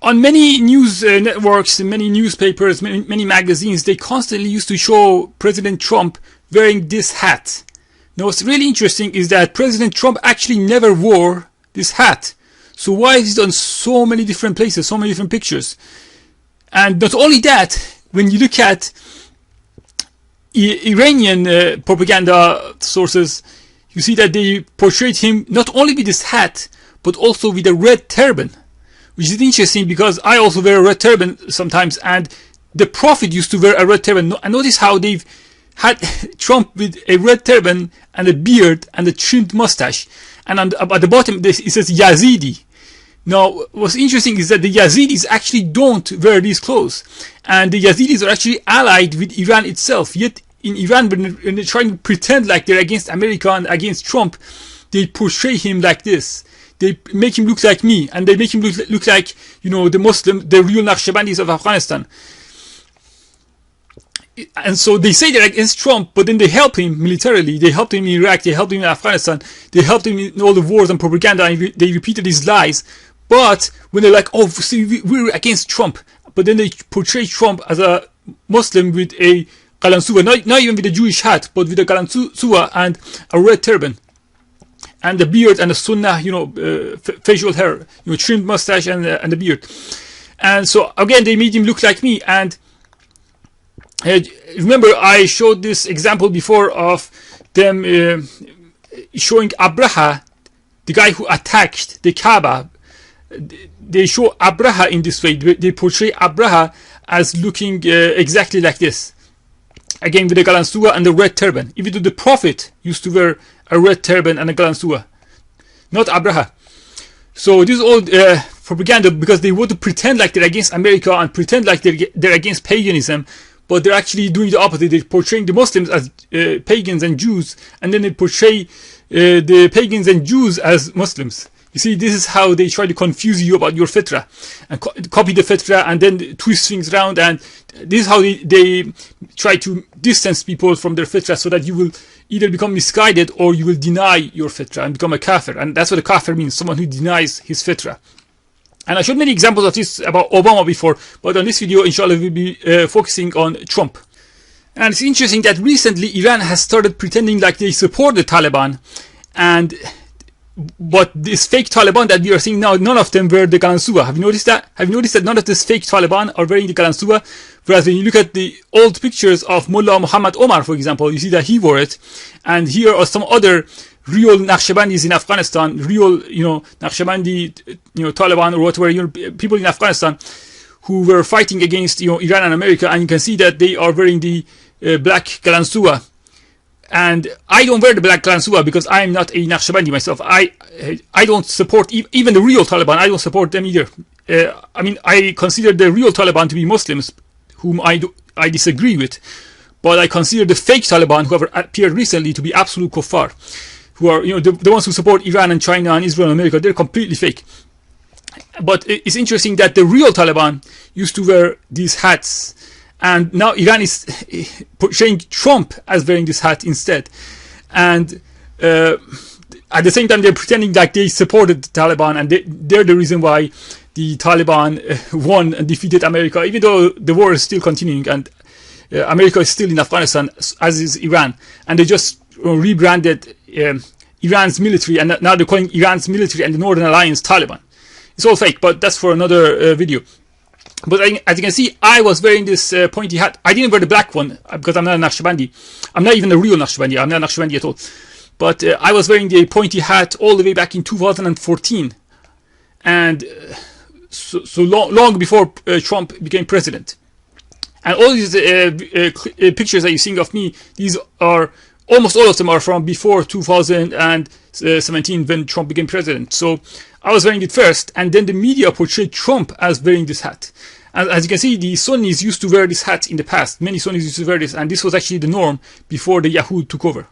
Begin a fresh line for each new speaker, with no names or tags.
on many news networks, many newspapers, many magazines, they constantly used to show President Trump wearing this hat. Now, what's really interesting is that President Trump actually never wore this hat. So why is it on so many different places, so many different pictures? And not only that, when you look at Iranian propaganda sources, you see that they portrayed him not only with this hat, but also with a red turban, which is interesting because I also wear a red turban sometimes, and the Prophet used to wear a red turban. And notice how they've had Trump with a red turban and a beard and a trimmed mustache. And at the bottom, it says Yazidi. Now, what's interesting is that the Yazidis actually don't wear these clothes. And the Yazidis are actually allied with Iran itself. Yet in Iran, when they're trying to pretend like they're against America and against Trump, they portray him like this. They make him look like me. And they make him look like, you know, the real Naqshbandis of Afghanistan. And so they say they're against Trump, but then they help him militarily. They helped him in Iraq. They helped him in Afghanistan. They helped him in all the wars and propaganda. And they repeated his lies. But when they're like, oh, see, we're against Trump. But then they portray Trump as a Muslim with a qalansuwa. Not even with a Jewish hat, but with a qalansuwa and a red turban. And the beard and the sunnah, you know, facial hair, you know, trimmed mustache and the beard. And so, again, they made him look like me. And remember, I showed this example before of them showing Abraha, the guy who attacked the Kaaba. They show Abraha in this way. They portray Abraha as looking exactly like this. Again, with the qalansuwa and the red turban. Even though the Prophet used to wear a red turban and a qalansuwa. Not Abraha. So this is all propaganda because they want to pretend like they're against America and pretend like they're against paganism. But they're actually doing the opposite. They're portraying the Muslims as pagans and Jews. And then they portray the pagans and Jews as Muslims. You see, this is how they try to confuse you about your fitrah and copy the fitrah and then twist things around. And this is how they try to distance people from their fitrah so that you will either become misguided or you will deny your fitrah and become a kafir. And that's what a kafir means, someone who denies his fitrah. And I showed many examples of this about Obama before, but on this video, inshallah, we'll be focusing on Trump. And it's interesting that recently Iran has started pretending like they support the Taliban, but this fake Taliban that we are seeing now, none of them wear the qalansuwa. Have you noticed that? Have you noticed that none of these fake Taliban are wearing the qalansuwa? Whereas when you look at the old pictures of Mullah Muhammad Omar, for example, you see that he wore it. And here are some other real Naqshbandis in Afghanistan, real, you know, Naqshbandi, you know, Taliban or whatever, you know, people in Afghanistan who were fighting against, you know, Iran and America. And you can see that they are wearing the black qalansuwa. And I don't wear the black qalansuwa because I'm not a Naqshbandi myself. I don't support even the real Taliban. I don't support them either. I mean, I consider the real Taliban to be Muslims, whom I disagree with. But I consider the fake Taliban, who have appeared recently, to be absolute kuffar. Who are, you know, the ones who support Iran and China and Israel and America. They're completely fake. But it's interesting that the real Taliban used to wear these hats. And now Iran is portraying Trump as wearing this hat instead. And at the same time, they're pretending like they supported the Taliban. And they're the reason why the Taliban won and defeated America, even though the war is still continuing. And America is still in Afghanistan, as is Iran. And they just rebranded Iran's military. And now they're calling Iran's military and the Northern Alliance Taliban. It's all fake, but that's for another video. But as you can see, I was wearing this pointy hat. I didn't wear the black one because I'm not a Naqshbandi. I'm not even a real Naqshbandi. I'm not a Naqshbandi at all. But I was wearing the pointy hat all the way back in 2014. And so long before Trump became president. And all these pictures that you're seeing of me, these are, almost all of them are from before 2017 when Trump became president. So I was wearing it first, and then the media portrayed Trump as wearing this hat. And as you can see, the Sunnis used to wear this hat in the past. Many Sunnis used to wear this, and this was actually the norm before the Yahud took over.